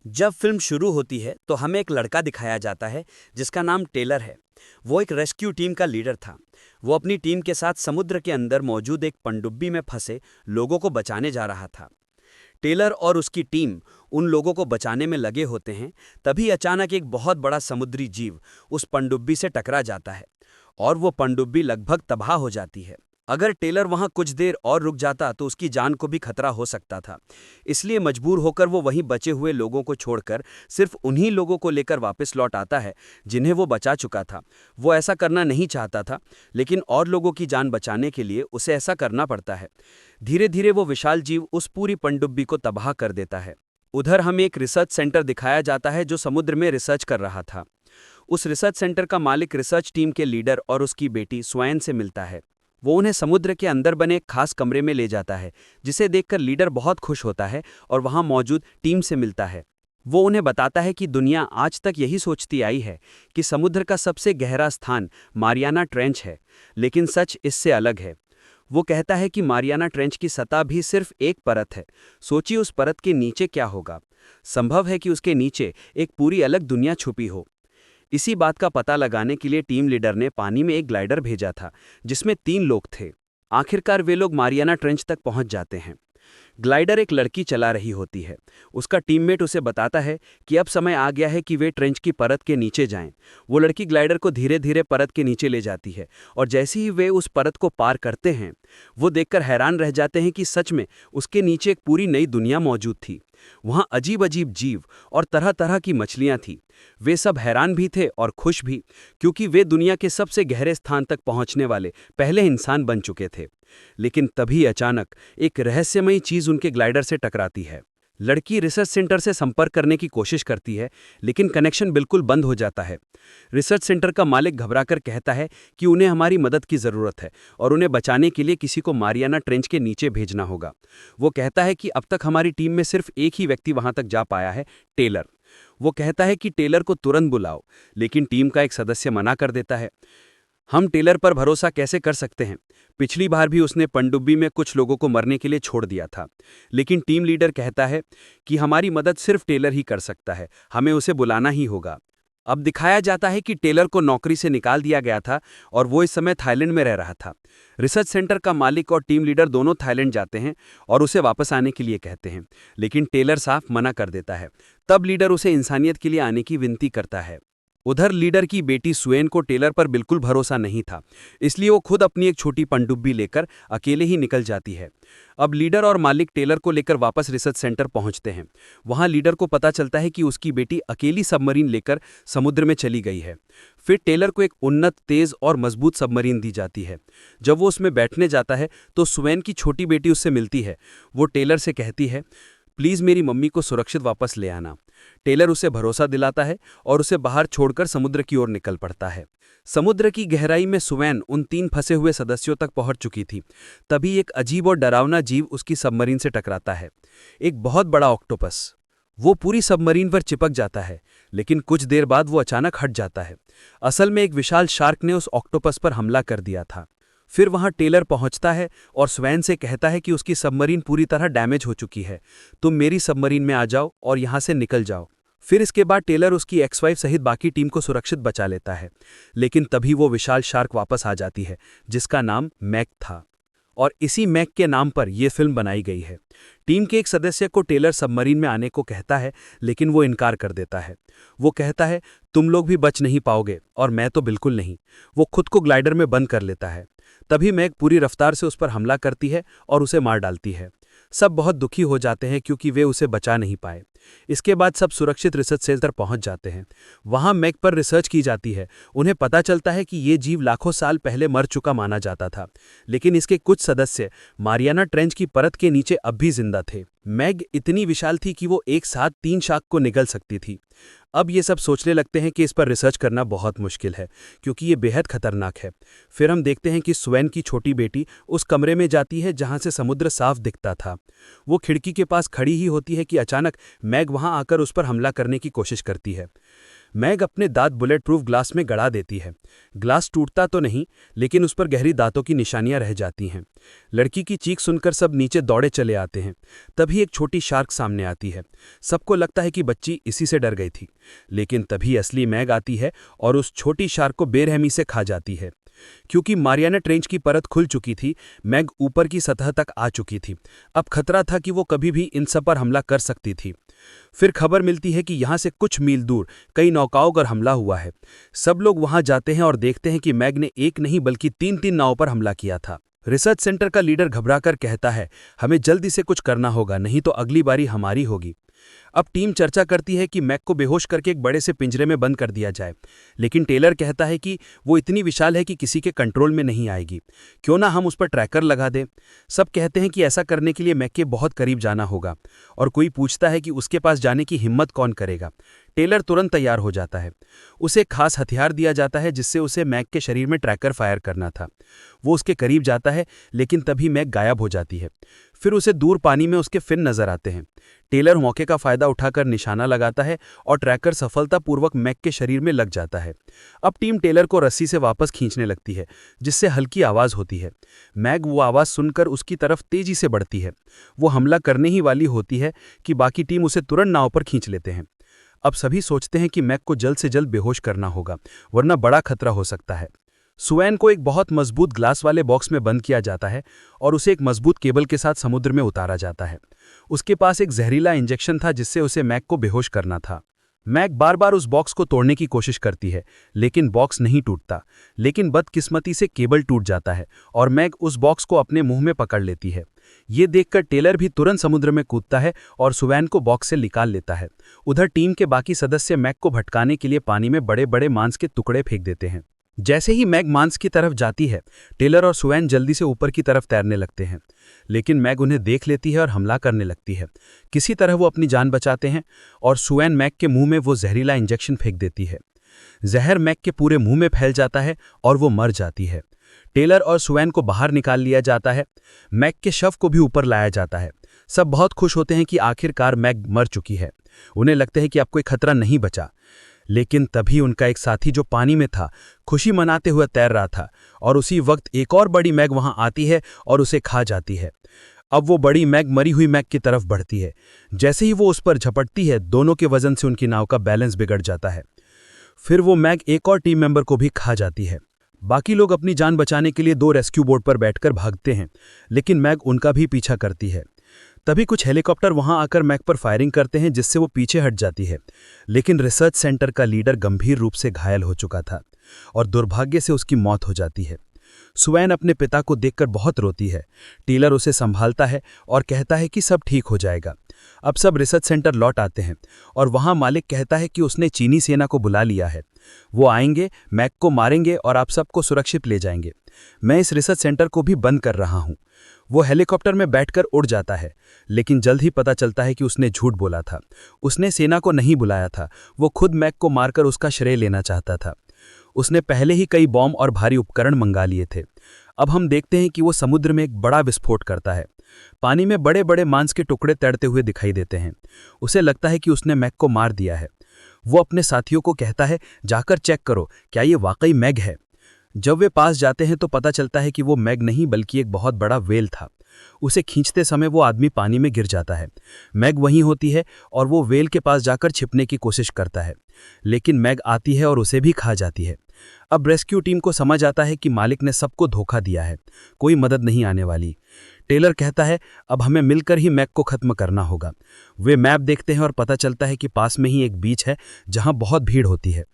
जब फिल्म शुरू होती है तो हमें एक लड़का दिखाया जाता है जिसका नाम टेलर है। वो एक रेस्क्यू टीम का लीडर था। वो अपनी टीम के साथ समुद्र के अंदर मौजूद एक पनडुब्बी में फंसे लोगों को बचाने जा रहा था। टेलर और उसकी टीम उन लोगों को बचाने में लगे होते हैं। तभी अचानक एक बहुत बड़ा समुद्री जीव उस पनडुब्बी से टकरा जाता है और वो पनडुब्बी लगभग तबाह हो जाती है। अगर टेलर वहां कुछ देर और रुक जाता तो उसकी जान को भी खतरा हो सकता था। इसलिए मजबूर होकर वो वहीं बचे हुए लोगों को छोड़कर सिर्फ उन्हीं लोगों को लेकर वापस लौट आता है जिन्हें वो बचा चुका था। वो ऐसा करना नहीं चाहता था, लेकिन और लोगों की जान बचाने के लिए उसे ऐसा करना पड़ता है। धीरे धीरे वो विशाल जीव उस पूरी पनडुब्बी को तबाह कर देता है। उधर हमें एक रिसर्च सेंटर दिखाया जाता है जो समुद्र में रिसर्च कर रहा था। उस रिसर्च सेंटर का मालिक रिसर्च टीम के लीडर और उसकी बेटी स्वयं से मिलता है। वो उन्हें समुद्र के अंदर बने एक खास कमरे में ले जाता है, जिसे देखकर लीडर बहुत खुश होता है और वहां मौजूद टीम से मिलता है। वो उन्हें बताता है कि दुनिया आज तक यही सोचती आई है कि समुद्र का सबसे गहरा स्थान मारियाना ट्रेंच है, लेकिन सच इससे अलग है। वो कहता है कि मारियाना ट्रेंच की सतह भी सिर्फ एक परत है। सोचिए उस परत के नीचे क्या होगा। संभव है कि उसके नीचे एक पूरी अलग दुनिया छुपी हो। इसी बात का पता लगाने के लिए टीम लीडर ने पानी में एक ग्लाइडर भेजा था जिसमें 3 लोग थे। आखिरकार वे लोग मारियाना ट्रेंच तक पहुंच जाते हैं। ग्लाइडर एक लड़की चला रही होती है। उसका टीममेट उसे बताता है कि अब समय आ गया है कि वे ट्रेंच की परत के नीचे जाएं। वो लड़की ग्लाइडर को धीरे धीरे परत के नीचे ले जाती है और जैसे ही वे उस परत को पार करते हैं, वो देखकर हैरान रह जाते हैं कि सच में उसके नीचे एक पूरी नई दुनिया मौजूद थी। वहां अजीब अजीब जीव और तरह तरह की मछलियां थीं। वे सब हैरान भी थे और खुश भी, क्योंकि वे दुनिया के सबसे गहरे स्थान तक पहुंचने वाले पहले इंसान बन चुके थे। लेकिन तभी अचानक एक रहस्यमयी चीज उनके ग्लाइडर से टकराती है। लड़की रिसर्च सेंटर से संपर्क करने की कोशिश करती है, लेकिन कनेक्शन बिल्कुल बंद हो जाता है। रिसर्च सेंटर का मालिक घबराकर कहता है कि उन्हें हमारी मदद की जरूरत है और उन्हें बचाने के लिए किसी को मारियाना ट्रेंच के नीचे भेजना होगा। वो कहता है कि अब तक हमारी टीम में सिर्फ एक ही व्यक्ति वहां तक जा पाया है, टेलर। वो कहता है कि टेलर को तुरंत बुलाओ, लेकिन टीम का एक सदस्य मना कर देता है। हम टेलर पर भरोसा कैसे कर सकते हैं? पिछली बार भी उसने पनडुब्बी में कुछ लोगों को मरने के लिए छोड़ दिया था। लेकिन टीम लीडर कहता है कि हमारी मदद सिर्फ टेलर ही कर सकता है, हमें उसे बुलाना ही होगा। अब दिखाया जाता है कि टेलर को नौकरी से निकाल दिया गया था और वो इस समय थाईलैंड में रह रहा था। रिसर्च सेंटर का मालिक और टीम लीडर दोनों थाईलैंड जाते हैं और उसे वापस आने के लिए कहते हैं, लेकिन टेलर साफ मना कर देता है। तब लीडर उसे इंसानियत के लिए आने की विनती करता है। उधर लीडर की बेटी सुएन को टेलर पर बिल्कुल भरोसा नहीं था, इसलिए वो खुद अपनी एक छोटी पनडुब्बी लेकर अकेले ही निकल जाती है। अब लीडर और मालिक टेलर को लेकर वापस रिसर्च सेंटर पहुंचते हैं। वहां लीडर को पता चलता है कि उसकी बेटी अकेली सबमरीन लेकर समुद्र में चली गई है। फिर टेलर को एक उन्नत, तेज और मजबूत सबमरीन दी जाती है। जब वो उसमें बैठने जाता है तो सुएन की छोटी बेटी उससे मिलती है। वो टेलर से कहती है, प्लीज मेरी मम्मी को सुरक्षित वापस ले आना। टेलर उसे भरोसा दिलाता है और उसे बाहर छोड़कर समुद्र की ओर निकल पड़ता है। समुद्र की गहराई में सुवैन उन 3 फंसे हुए सदस्यों तक पहुंच चुकी थी। तभी एक अजीब और डरावना जीव उसकी सबमरीन से टकराता है, एक बहुत बड़ा ऑक्टोपस। वो पूरी सबमरीन पर चिपक जाता है, लेकिन कुछ देर बाद वो अचानक हट जाता है। असल में एक विशाल शार्क ने उस ऑक्टोपस पर हमला कर दिया था। फिर वहां टेलर पहुंचता है और स्वैन से कहता है कि उसकी सबमरीन पूरी तरह डैमेज हो चुकी है, तुम मेरी सबमरीन में आ जाओ और यहां से निकल जाओ। फिर इसके बाद टेलर उसकी एक्स-वाइफ सहित बाकी टीम को सुरक्षित बचा लेता है। लेकिन तभी वो विशाल शार्क वापस आ जाती है, जिसका नाम मैक था, और इसी मैक के नाम पर यह फिल्म बनाई गई है। टीम के एक सदस्य को टेलर सबमरीन में आने को कहता है, लेकिन वो इनकार कर देता है। वो कहता है, तुम लोग भी बच नहीं पाओगे और मैं तो बिल्कुल नहीं। वो खुद को ग्लाइडर में बंद कर लेता है। तभी मैक पूरी रफ्तार से उस पर हमला करती है और उसे मार डालती है। सब बहुत दुखी हो जाते हैं क्योंकि वे उसे बचा नहीं पाए। इसके बाद सब सुरक्षित रिसर्च सेंटर पहुंच जाते हैं। वहां मैक पर रिसर्च की जाती है। उन्हें पता चलता है कि ये जीव लाखों साल पहले मर चुका माना जाता था, लेकिन इसके कुछ सदस्य मारियाना ट्रेंच की परत के नीचे अब भी जिंदा थे। मैग इतनी विशाल थी कि वो एक साथ 3 शार्क को निगल सकती थी। अब ये सब सोचने लगते हैं कि इस पर रिसर्च करना बहुत मुश्किल है, क्योंकि ये बेहद खतरनाक है। फिर हम देखते हैं कि स्वैन की छोटी बेटी उस कमरे में जाती है जहां से समुद्र साफ दिखता था। वो खिड़की के पास खड़ी ही होती है कि अचानक मैग वहां आकर उस पर हमला करने की कोशिश करती है। मैग अपने दांत बुलेट प्रूफ ग्लास में गड़ा देती है। ग्लास टूटता तो नहीं, लेकिन उस पर गहरी दांतों की निशानियां रह जाती हैं। लड़की की चीख सुनकर सब नीचे दौड़े चले आते हैं। तभी एक छोटी शार्क सामने आती है। सबको लगता है कि बच्ची इसी से डर गई थी, लेकिन तभी असली मैग आती है और उस छोटी शार्क को बेरहमी से खा जाती है। क्योंकि मारियाना ट्रेंच की परत खुल चुकी थी, मैग ऊपर की सतह तक आ चुकी थी। अब खतरा था कि वो कभी भी इन सब पर हमला कर सकती थी। फिर खबर मिलती है कि यहाँ से कुछ मील दूर कई नौकाओं पर हमला हुआ है। सब लोग वहां जाते हैं और देखते हैं कि मैग ने एक नहीं बल्कि 3-3 नावों पर हमला किया था। रिसर्च सेंटर का लीडर घबराकर कहता है, हमें जल्दी से कुछ करना होगा, नहीं तो अगली बारी हमारी होगी। अब टीम चर्चा करती है कि मैग को बेहोश करके एक बड़े से पिंजरे में बंद कर दिया जाए, लेकिन टेलर कहता है कि वो इतनी विशाल है कि किसी के कंट्रोल में नहीं आएगी। क्यों ना हम उस पर ट्रैकर लगा दें। सब कहते हैं कि ऐसा करने के लिए मैग के बहुत करीब जाना होगा, और कोई पूछता है कि उसके पास जाने की हिम्मत कौन करेगा। टेलर तुरंत तैयार हो जाता है। उसे एक खास हथियार दिया जाता है जिससे उसे मैग के शरीर में ट्रैकर फायर करना था। वो उसके करीब जाता है, लेकिन तभी मैग गायब हो जाती है। फिर उसे दूर पानी में उसके फिन नजर आते हैं। टेलर मौके का फायदा उठाकर निशाना लगाता है और ट्रैकर सफलतापूर्वक मैग के शरीर में लग जाता है। अब टीम टेलर को रस्सी से वापस खींचने लगती है, जिससे हल्की आवाज होती है। मैग वो आवाज सुनकर उसकी तरफ तेजी से बढ़ती है। वो हमला करने ही वाली होती है कि बाकी टीम उसे तुरंत नाव पर खींच लेते हैं। अब सभी सोचते हैं कि मैग को जल्द से जल्द बेहोश करना होगा, वरना बड़ा खतरा हो सकता है। सुवैन को एक बहुत मजबूत ग्लास वाले बॉक्स में बंद किया जाता है और उसे एक मजबूत केबल के साथ समुद्र में उतारा जाता है। उसके पास एक जहरीला इंजेक्शन था जिससे उसे मैग को बेहोश करना था। मैग बार बार उस बॉक्स को तोड़ने की कोशिश करती है, लेकिन बॉक्स नहीं टूटता। लेकिन बदकिस्मती से केबल टूट जाता है और मैग उस बॉक्स को अपने मुंह में पकड़ लेती है। ये देखकर टेलर भी तुरंत समुद्र में कूदता है और सुवैन को बॉक्स से निकाल लेता है। उधर टीम के बाकी सदस्य मैग को भटकाने के लिए पानी में बड़े बड़े मांस के टुकड़े फेंक देते हैं। जैसे ही मैग मांस की तरफ जाती है, टेलर और सुवैन जल्दी से ऊपर की तरफ तैरने लगते हैं, लेकिन मैग उन्हें देख लेती है और हमला करने लगती है। किसी तरह वो अपनी जान बचाते हैं और सुवैन मैग के मुंह में वो जहरीला इंजेक्शन फेंक देती है। जहर मैग के पूरे मुंह में फैल जाता है और वो मर जाती है। टेलर और सुवैन को बाहर निकाल लिया जाता है। मैग के शव को भी ऊपर लाया जाता है। सब बहुत खुश होते हैं कि आखिरकार मैग मर चुकी है। उन्हें लगता है कि अब कोई खतरा नहीं बचा, लेकिन तभी उनका एक साथी जो पानी में था, खुशी मनाते हुए तैर रहा था, और उसी वक्त एक और बड़ी मैग वहां आती है और उसे खा जाती है। अब वो बड़ी मैग मरी हुई मैग की तरफ बढ़ती है। जैसे ही वो उस पर झपटती है, दोनों के वजन से उनकी नाव का बैलेंस बिगड़ जाता है। फिर वो मैग एक और टीम मेंबर को भी खा जाती है। बाकी लोग अपनी जान बचाने के लिए 2 रेस्क्यू बोट पर बैठकर भागते हैं, लेकिन मैग उनका भी पीछा करती है। तभी कुछ हेलीकॉप्टर वहां आकर मैग पर फायरिंग करते हैं, जिससे वो पीछे हट जाती है। लेकिन रिसर्च सेंटर का लीडर गंभीर रूप से घायल हो चुका था और दुर्भाग्य से उसकी मौत हो जाती है। सुवैन अपने पिता को देखकर बहुत रोती है। टेलर उसे संभालता है और कहता है कि सब ठीक हो जाएगा। अब सब रिसर्च सेंटर लौट आते हैं और वहां मालिक कहता है कि उसने चीनी सेना को बुला लिया है। वो आएंगे, मैग को मारेंगे और आप सबको सुरक्षित ले जाएंगे। मैं इस रिसर्च सेंटर को भी बंद कर रहा हूं। वो हेलीकॉप्टर में बैठकर उड़ जाता है, लेकिन जल्द ही पता चलता है कि उसने झूठ बोला था। उसने सेना को नहीं बुलाया था। वो खुद मैग को मारकर उसका श्रेय लेना चाहता था। उसने पहले ही कई बॉम्ब और भारी उपकरण मंगा लिए थे। अब हम देखते हैं कि वो समुद्र में एक बड़ा विस्फोट करता है। पानी में बड़े बड़े मांस के टुकड़े तैरते हुए दिखाई देते हैं। उसे लगता है कि उसने मैग को मार दिया है। वो अपने साथियों को कहता है, जाकर चेक करो, क्या ये वाकई मैग है। जब वे पास जाते हैं तो पता चलता है कि वो मैग नहीं बल्कि एक बहुत बड़ा व्हेल था। उसे खींचते समय वो आदमी पानी में गिर जाता है। मैग वहीं होती है और वो व्हेल के पास जाकर छिपने की कोशिश करता है, लेकिन मैग आती है और उसे भी खा जाती है। अब रेस्क्यू टीम को समझ आता है कि मालिक ने सबको धोखा दिया है, कोई मदद नहीं आने वाली। टेलर कहता है, अब हमें मिलकर ही मैग को खत्म करना होगा। वे मैप देखते हैं और पता चलता है कि पास में ही एक बीच है जहां बहुत भीड़ होती है,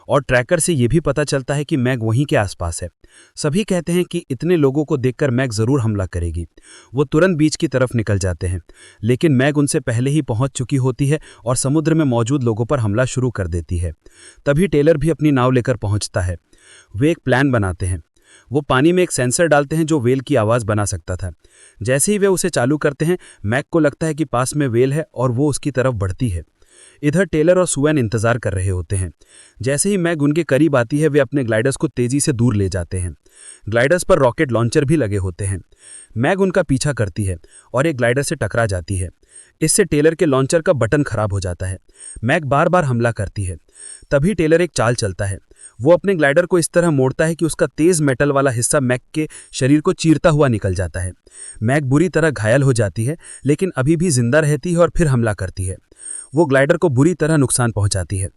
और ट्रैकर से यह भी पता चलता है कि मैग वहीं के आसपास है। सभी कहते हैं कि इतने लोगों को देखकर मैग जरूर हमला करेगी। वो तुरंत बीच की तरफ निकल जाते हैं, लेकिन मैग उनसे पहले ही पहुंच चुकी होती है और समुद्र में मौजूद लोगों पर हमला शुरू कर देती है। तभी टेलर भी अपनी नाव लेकर पहुंचता है। वे एक प्लान बनाते हैं। वो पानी में एक सेंसर डालते हैं जो व्हेल की आवाज़ बना सकता था। जैसे ही वे उसे चालू करते हैं, मैग को लगता है कि पास में व्हेल है और वो उसकी तरफ बढ़ती है। इधर टेलर और सुवैन इंतजार कर रहे होते हैं। जैसे ही मैग उनके करीब आती है, वे अपने ग्लाइडर्स को तेजी से दूर ले जाते हैं। ग्लाइडर्स पर रॉकेट लॉन्चर भी लगे होते हैं। मैग उनका पीछा करती है और एक ग्लाइडर से टकरा जाती है। इससे टेलर के लॉन्चर का बटन खराब हो जाता है। मैक बार बार हमला करती है। तभी टेलर एक चाल चलता है। वो अपने ग्लाइडर को इस तरह मोड़ता है कि उसका तेज मेटल वाला हिस्सा मैक के शरीर को चीरता हुआ निकल जाता है। मैक बुरी तरह घायल हो जाती है, लेकिन अभी भी जिंदा रहती है और फिर हमला करती है। वो ग्लाइडर को बुरी तरह नुकसान पहुंचाती है।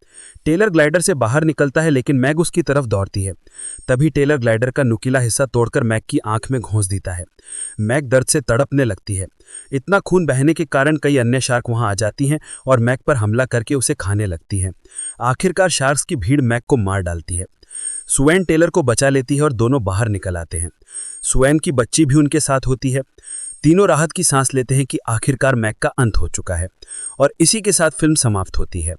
टेलर ग्लाइडर से बाहर निकलता है, लेकिन मैक उसकी तरफ दौड़ती है। तभी टेलर ग्लाइडर का नुकीला हिस्सा तोड़कर मैक की आंख में घोंस देता है। मैक दर्द से तड़पने लगती है। इतना खून बहने के कारण कई अन्य शार्क वहां आ जाती हैं और मैक पर हमला करके उसे खाने लगती हैं। आखिरकार शार्क्स की भीड़ मैक को मार डालती है। सुएन टेलर को बचा लेती है और दोनों बाहर निकल आते हैं। सुएन की बच्ची भी उनके साथ होती है। तीनों राहत की सांस लेते हैं कि आखिरकार मैक का अंत हो चुका है। और इसी के साथ फिल्म समाप्त होती है।